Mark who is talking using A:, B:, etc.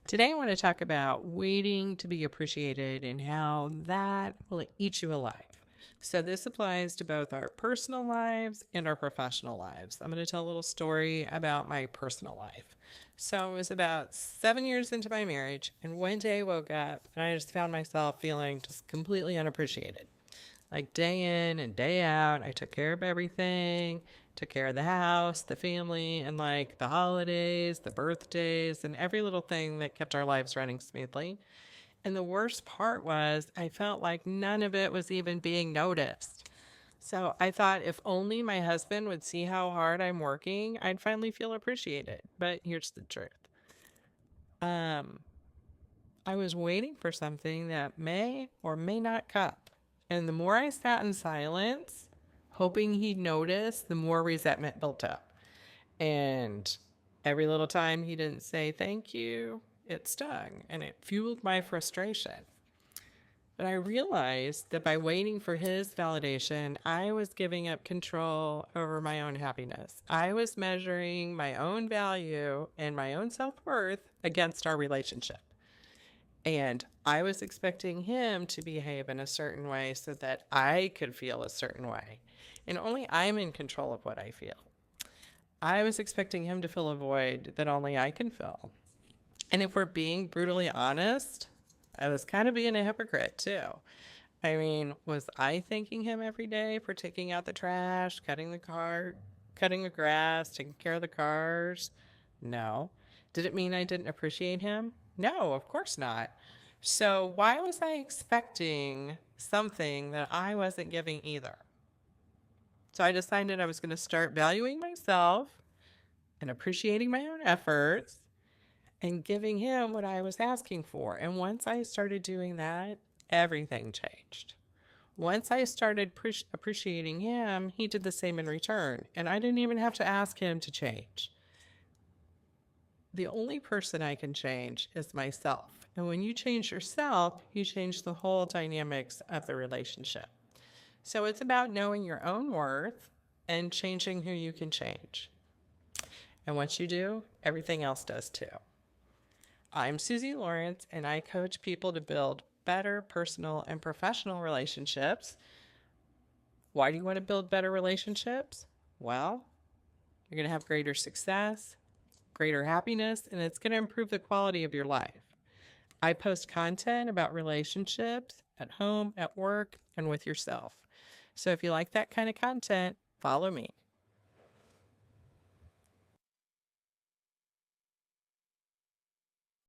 A: Today, I want to talk about waiting to be appreciated and how that will eat you alive. So, this applies to both our personal lives and our professional lives. I'm going to tell a little story about my personal life. So, I was about 7 years into my marriage, and one day I woke up and I just found myself feeling just completely unappreciated. Like day in and day out, I took care of everything, took care of the house, the family, and like the holidays, the birthdays, and every little thing that kept our lives running smoothly. And the worst part was, I felt like none of it was even being noticed. So I thought if only my husband would see how hard I'm working, I'd finally feel appreciated. But here's the truth. Um, I was waiting for something that may or may not come. And the more I sat in silence, hoping he'd notice, the more resentment built up. And every little time he didn't say thank you, it stung and it fueled my frustration. But I realized that by waiting for his validation, I was giving up control over my own happiness. I was measuring my own value and my own self worth against our relationship. And I was expecting him to behave in a certain way so that I could feel a certain way. And only I'm in control of what I feel. I was expecting him to fill a void that only I can fill. And if we're being brutally honest, I was kind of being a hypocrite too. I mean, was I thanking him every day for taking out the trash, cutting the grass, taking care of the cars? No. Did it mean I didn't appreciate him? No, of course not. So why was I expecting something that I wasn't giving either? So I decided I was going to start valuing myself and appreciating my own efforts and giving him what I was asking for. And once I started doing that, everything changed. Once I started appreciating him, he did the same in return. And I didn't even have to ask him to change. The only person I can change is myself. And when you change yourself, you change the whole dynamics of the relationship. So it's about knowing your own worth and changing who you can change. And once you do, everything else does too. I'm Susie Lawrence, and I coach people to build better personal and professional relationships. Why do you want to build better relationships? Well, you're going to have greater success, greater happiness, and it's going to improve the quality of your life. I post content about relationships at home, at work, and with yourself. So if you like that kind of content, follow me.